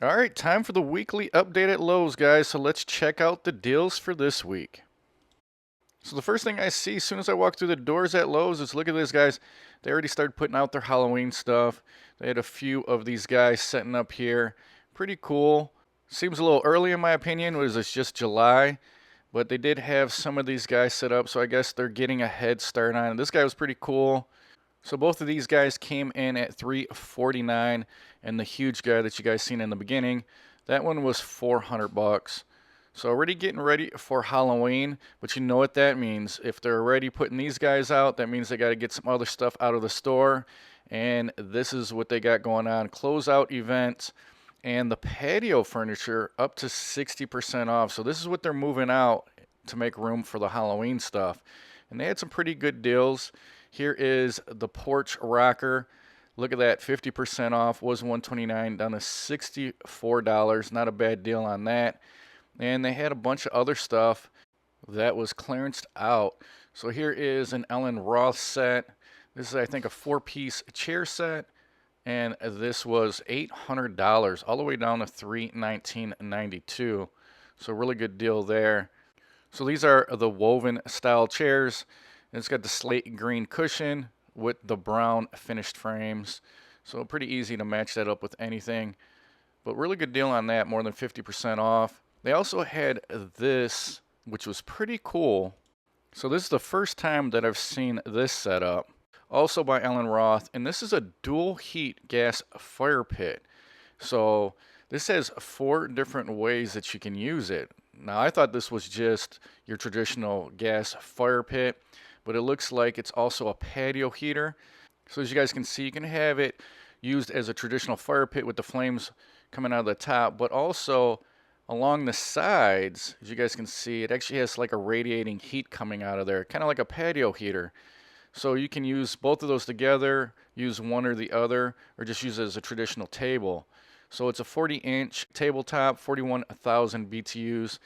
All right, time for the weekly update at Lowe's, guys. So let's check out the deals for this week. So the first thing I see as soon as I walk through the doors at Lowe's is look at this, guys. They already started putting out their Halloween stuff. They had a few of these guys setting up here. Pretty cool. Seems a little early in my opinion. Was it's just July? But they did have some of these guys set up, so I guess they're getting a head start on it. This guy was pretty cool. So both of these guys came in at $349, and the huge guy that you guys seen in the beginning, that one was $400. So already getting ready for Halloween, but you know what that means. If they're already putting these guys out, that means they got to get some other stuff out of the store, and this is what they got going on. Closeout events and the patio furniture up to 60% off. So this is what they're moving out to make room for the Halloween stuff. And they had some pretty good deals. Here is the porch rocker. Look at that, 50% off, was $129 down to $64. Not a bad deal on that. And they had a bunch of other stuff that was clearanced out. So here is an Ellen Roth set. This is, I think, a 4-piece chair set. And this was $800 all the way down to $319.92. So really good deal there. So these are the woven style chairs. It's got the slate green cushion with the brown finished frames. So pretty easy to match that up with anything. But really good deal on that, more than 50% off. They also had this, which was pretty cool. So this is the first time that I've seen this setup. Also by Ellen Roth, and this is a dual heat gas fire pit. So this has 4 different ways that you can use it. Now I thought this was just your traditional gas fire pit, but it looks like it's also a patio heater. So as you guys can see, you can have it used as a traditional fire pit with the flames coming out of the top, but also along the sides, as you guys can see, it actually has like a radiating heat coming out of there, kind of like a patio heater. So you can use both of those together, use one or the other, or just use it as a traditional table. So it's a 40-inch tabletop, 41,000 BTUs,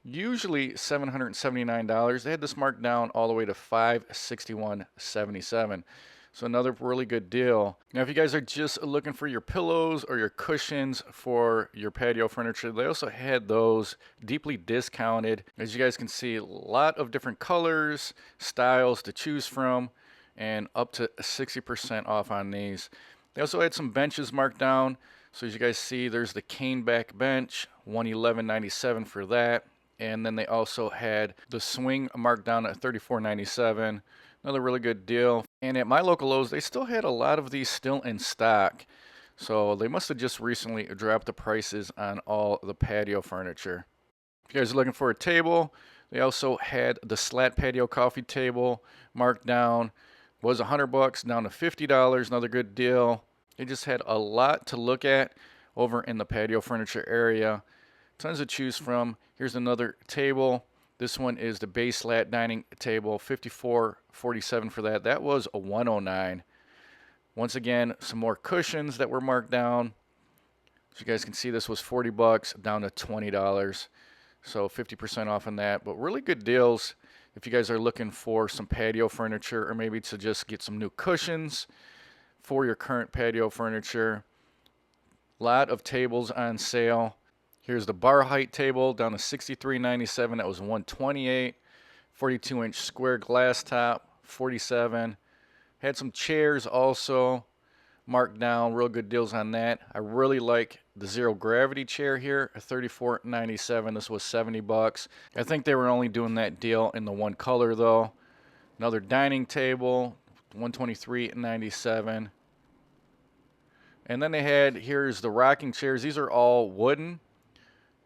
usually $779. They had this marked down all the way to $561.77. So another really good deal. Now, if you guys are just looking for your pillows or your cushions for your patio furniture, they also had those deeply discounted. As you guys can see, a lot of different colors, styles to choose from, and up to 60% off on these. They also had some benches marked down. So as you guys see, there's the cane back bench, $111.97 for that. And then they also had the swing marked down at $34.97. Another really good deal. And at my local Lowe's, they still had a lot of these still in stock. So they must have just recently dropped the prices on all the patio furniture. If you guys are looking for a table, they also had the slat patio coffee table marked down. Was $100 down to $50. Another good deal. They just had a lot to look at over in the patio furniture area. Tons to choose from. Here's another table. This one is the base slat dining table, $54.47 for that. That was a $109. Once again, some more cushions that were marked down. As you guys can see, this was $40 down to $20. So 50% off on that. But really good deals if you guys are looking for some patio furniture or maybe to just get some new cushions for your current patio furniture. A lot of tables on sale. Here's the bar height table down to $63.97. That was $128. 42-inch square glass top, $47. Had some chairs also marked down. Real good deals on that. I really like the zero gravity chair here, $34.97. This was $70. I think they were only doing that deal in the one color though. Another dining table, $123.97. And then they had, here's the rocking chairs. These are all wooden.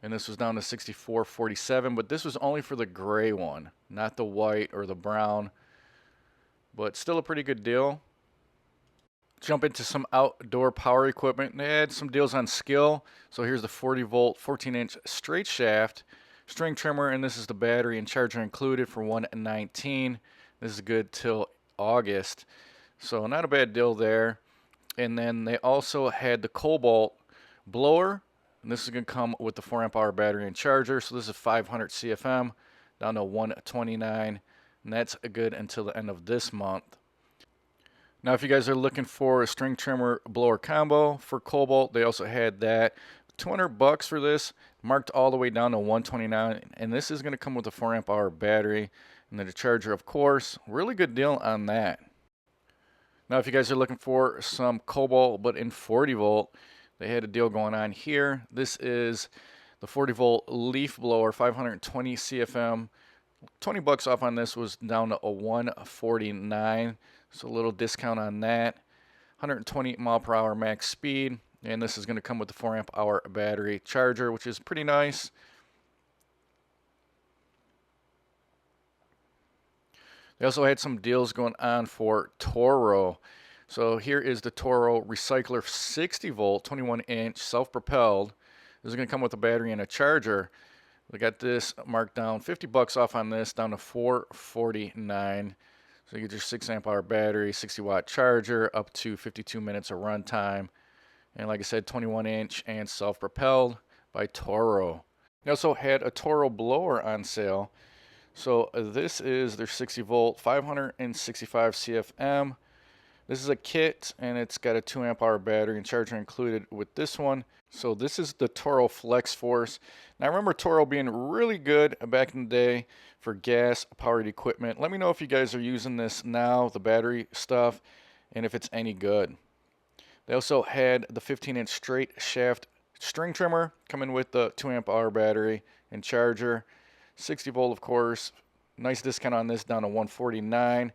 And this was down to $64.47, but this was only for the gray one, not the white or the brown. But still a pretty good deal. Jump into some outdoor power equipment. They had some deals on Skill. So here's the 40-volt, 14-inch straight shaft string trimmer, and this is the battery and charger included for $119. This is good till August. So not a bad deal there. And then they also had the Cobalt blower. And this is going to come with the 4 amp hour battery and charger. So this is 500 CFM down to $129. And that's good until the end of this month. Now, if you guys are looking for a string trimmer blower combo for Cobalt, they also had that. $200 for this, marked all the way down to 129, and this is going to come with a 4 amp hour battery and then a charger, of course. Really good deal on that. Now, if you guys are looking for some Cobalt but in 40 volt, they had a deal going on here. This is the 40 volt leaf blower, 520 CFM. $20 off on this was down to a 149, so a little discount on that. 120 mile per hour max speed, and this is going to come with the 4 amp hour battery charger, which is pretty nice. They also had some deals going on for Toro. So here is the Toro Recycler 60 volt, 21 inch, self-propelled. This is going to come with a battery and a charger. We got this marked down $50 off on this, down to $449. So you get your 6 amp hour battery, 60 watt charger, up to 52 minutes of runtime. And like I said, 21 inch and self-propelled by Toro. They also had a Toro blower on sale. So this is their 60 volt, 565 CFM. This is a kit, and it's got a 2 amp hour battery and charger included with this one. So this is the Toro Flex Force. Now I remember Toro being really good back in the day for gas powered equipment. Let me know if you guys are using this now, the battery stuff, and if it's any good. They also had the 15-inch straight shaft string trimmer coming with the 2 amp hour battery and charger. 60 volt, of course. Nice discount on this, down to $149.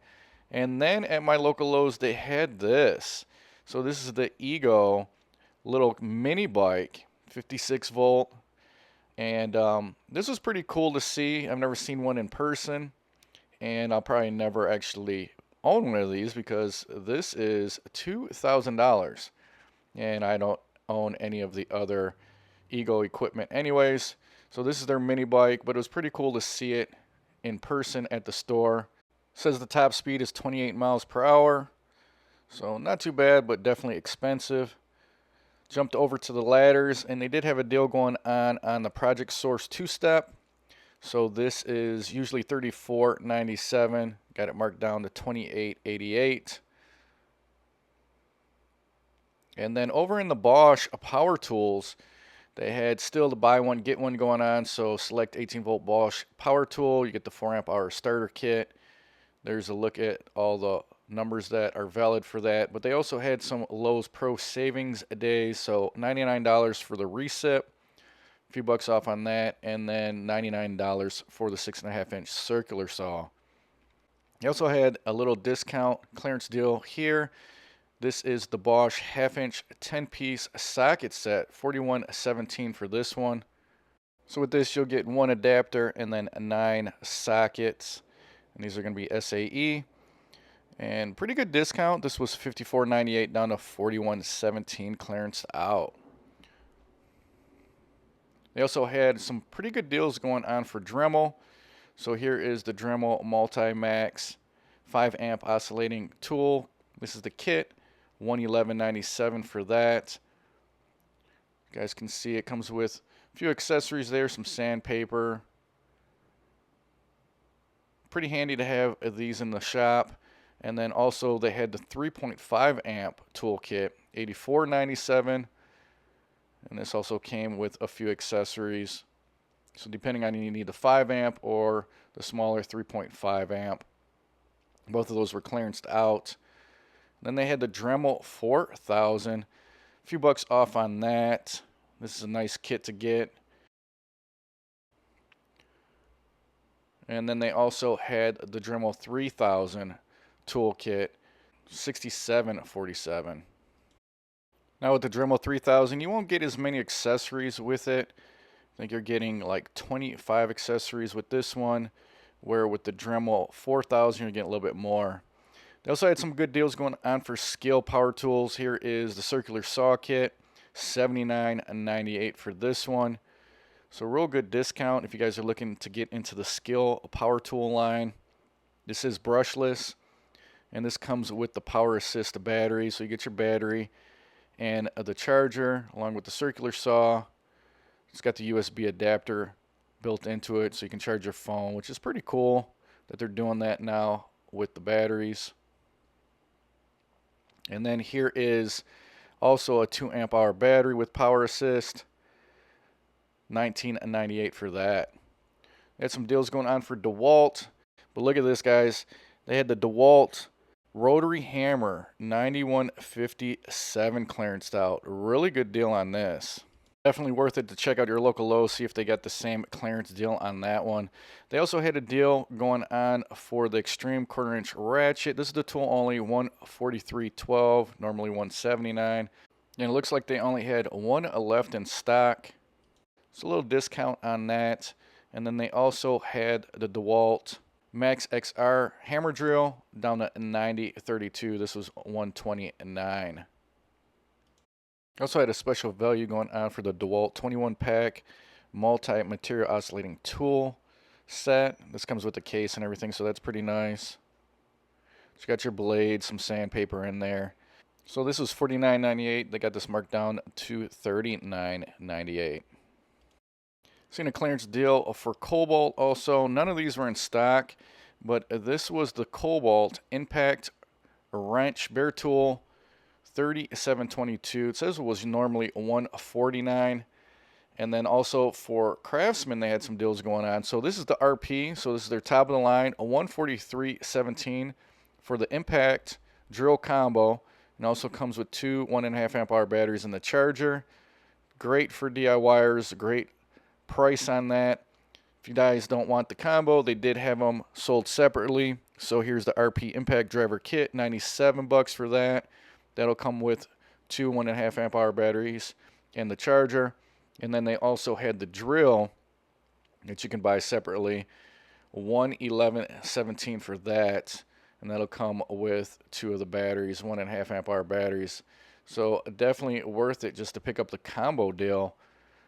And then at my local Lowe's, they had this. So this is the Ego little mini bike, 56 volt. And this was pretty cool to see. I've never seen one in person, and I'll probably never actually own one of these because this is $2,000, and I don't own any of the other Ego equipment anyways. So this is their mini bike, but it was pretty cool to see it in person at the store. It says the top speed is 28 miles per hour, so not too bad, but definitely expensive. Jumped over to the ladders, and they did have a deal going on the Project Source 2-step. So this is usually $34.97. Got it marked down to $28.88. And then over in the Bosch Power Tools, they had still the buy one get one going on. So select 18 volt Bosch power tool, you get the 4 amp hour starter kit. There's a look at all the numbers that are valid for that. But they also had some Lowe's Pro Savings days, so $99 for the recip, a few bucks off on that, and then $99 for the 6.5 inch circular saw. They also had a little discount clearance deal here. This is the Bosch half-inch 10-piece socket set, $41.17 for this one. So with this, you'll get one adapter and then 9 sockets. And these are going to be SAE. And pretty good discount. This was $54.98 down to $41.17 clearance out. They also had some pretty good deals going on for Dremel. So here is the Dremel Multi-Max 5 amp oscillating tool. This is the kit, $111.97 for that. You guys can see it comes with a few accessories there, some sandpaper. Pretty handy to have these in the shop. And then also they had the 3.5 amp toolkit, $84.97. And this also came with a few accessories. So depending on you need the 5 amp or the smaller 3.5 amp. Both of those were clearanced out. Then they had the Dremel 4000. A few bucks off on that. This is a nice kit to get. And then they also had the Dremel 3000 toolkit, $67.47. Now with the Dremel 3000, you won't get as many accessories with it. I think you're getting like 25 accessories with this one, where with the Dremel 4000 you're getting a little bit more. They also had some good deals going on for Skill Power Tools. Here is the circular saw kit, $79.98 for this one. So real good discount if you guys are looking to get into the Skill Power Tool line. This is brushless, and this comes with the Power Assist battery. So you get your battery and the charger along with the circular saw. It's got the USB adapter built into it so you can charge your phone, which is pretty cool that they're doing that now with the batteries. And then here is also a 2 amp hour battery with Power Assist. $19.98 for that. They had some deals going on for DeWalt, but look at this, guys. They had the DeWalt rotary hammer, $91.57 clearanced out. Really good deal on this. Definitely worth it to check out your local Lowe, see if they got the same clearance deal on that one. They also had a deal going on for the Extreme 1/4 inch ratchet. This is the tool only, $143.12, normally $179. And it looks like they only had one left in stock. So a little discount on that. And then they also had the DeWalt Max XR hammer drill down to $90.32. This was $129. Also had a special value going on for the DeWalt 21-pack multi-material oscillating tool set. This comes with the case and everything, so that's pretty nice. You got your blades, some sandpaper in there. So this was $49.98. They got this marked down to $39.98. Seen a clearance deal for Cobalt also. None of these were in stock, but this was the Cobalt Impact Wrench Bare Tool, $37.22. It says it was normally $149. And then also for Craftsman, they had some deals going on. So this is the RP. So this is their top of the line, a $143.17 for the Impact Drill Combo. And also comes with two 1.5 amp hour batteries in the charger. Great for DIYers. Great price on that. If you guys don't want the combo, they did have them sold separately. So here's the RP Impact Driver Kit, $97 for that. That'll come with two 1.5 amp hour batteries and the charger. And then they also had the drill that you can buy separately, $111.17 for that. And that'll come with two of the batteries, 1.5 amp hour batteries. So definitely worth it just to pick up the combo deal.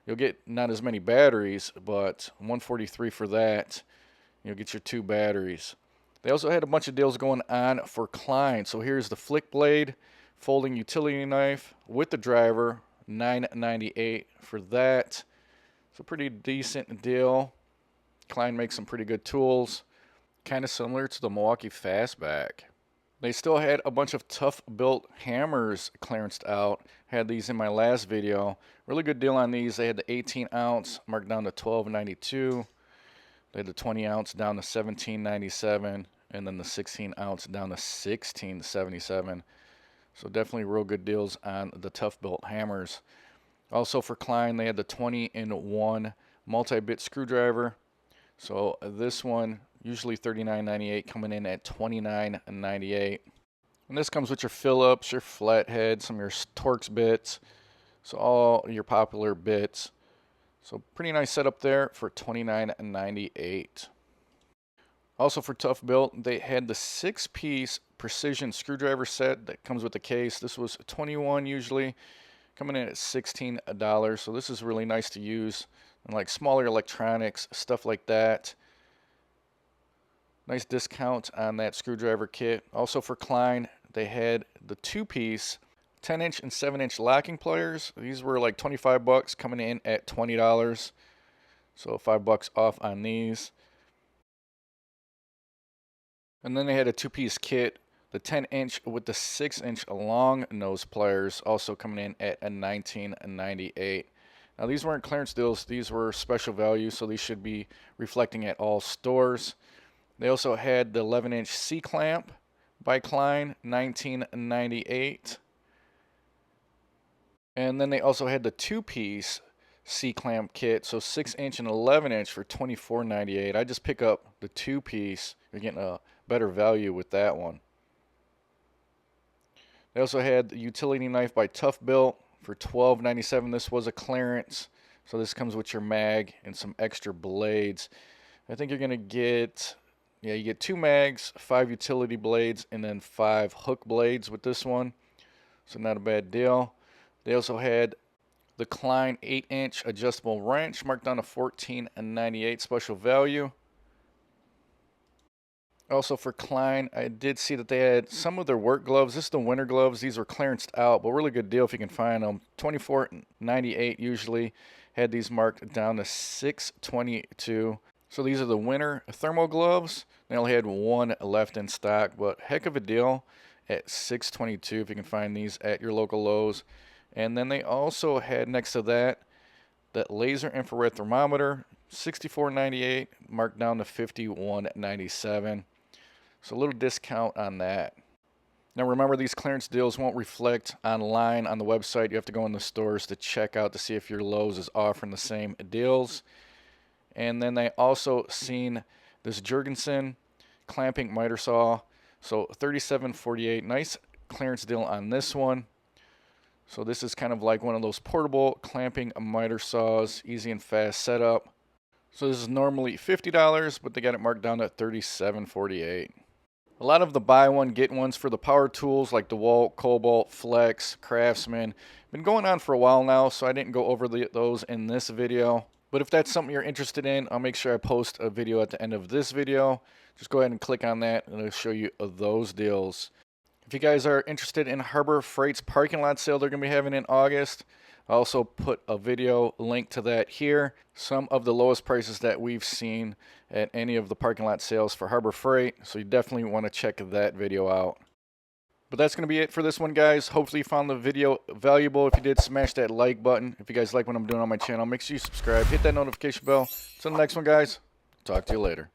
You'll get not as many batteries, but $143 for that. You'll get your two batteries. They also had a bunch of deals going on for Klein. So here's the Flick Blade folding utility knife with the driver, $9.98 for that. So pretty decent deal. Klein makes some pretty good tools, kind of similar to the Milwaukee Fastback. They still had a bunch of tough built hammers clearanced out. Had these in my last video. Really good deal on these. They had the 18 ounce marked down to $12.92. They had the 20 ounce down to $17.97, and then the 16 ounce down to $16.77. So definitely real good deals on the tough built hammers. Also for Klein, they had the 20-in-1 multi-bit screwdriver. So this one, usually $39.98, coming in at $29.98. And this comes with your Phillips, your flathead, some of your Torx bits. So all your popular bits. So pretty nice setup there for $29.98. Also for Tough Built, they had the 6-piece precision screwdriver set that comes with the case. This was $21 usually, coming in at $16. So this is really nice to use and like smaller electronics, stuff like that. Nice discount on that screwdriver kit. Also for Klein, they had the 2-piece 10-inch and 7-inch locking pliers. These were like $25, coming in at $20. So $5 off on these. And then they had a 2-piece kit, the 10-inch with the 6-inch long nose pliers, also coming in at $19.98. Now these weren't clearance deals, these were special value, so these should be reflecting at all stores. They also had the 11-inch C-clamp by Klein, $19.98. And then they also had the 2-piece C-clamp kit, so 6-inch and 11-inch for $24.98. I just pick up the 2-piece. You're getting a better value with that one. They also had the utility knife by Tough Built for $12.97. This was a clearance, so this comes with your mag and some extra blades. I think you're going to get, yeah, you get 2 mags, 5 utility blades, and then 5 hook blades with this one. So not a bad deal. They also had the Klein 8-inch adjustable wrench marked down to $14.98 special value. Also for Klein, I did see that they had some of their work gloves. This is the winter gloves. These were clearanced out, but really good deal if you can find them. $24.98 usually. Had these marked down to $6.22. So these are the winter thermal gloves. They only had one left in stock, but heck of a deal at $6.22 if you can find these at your local Lowe's. And then they also had next to that That laser infrared thermometer, $64.98, marked down to $51.97. So a little discount on that. Now remember, these clearance deals won't reflect online on the website. You have to go in the stores to check out to see if your Lowe's is offering the same deals. And then I also seen this Jurgensen clamping miter saw. So $37.48. Nice clearance deal on this one. So this is kind of like one of those portable clamping miter saws, easy and fast setup. So this is normally $50, but they got it marked down at $37.48. A lot of the buy one get ones for the power tools like DeWalt, Cobalt, Flex, Craftsman been going on for a while now, so I didn't go over those in this video. But if that's something you're interested in, I'll make sure I post a video at the end of this video. Just go ahead and click on that and it'll show you those deals. If you guys are interested in Harbor Freight's parking lot sale they're going to be having in August, I also put a video link to that here. Some of the lowest prices that we've seen at any of the parking lot sales for Harbor Freight, so you definitely want to check that video out. But that's going to be it for this one, guys. Hopefully you found the video valuable. If you did, smash that like button. If you guys like what I'm doing on my channel, make sure you subscribe. Hit that notification bell. Until the next one, guys. Talk to you later.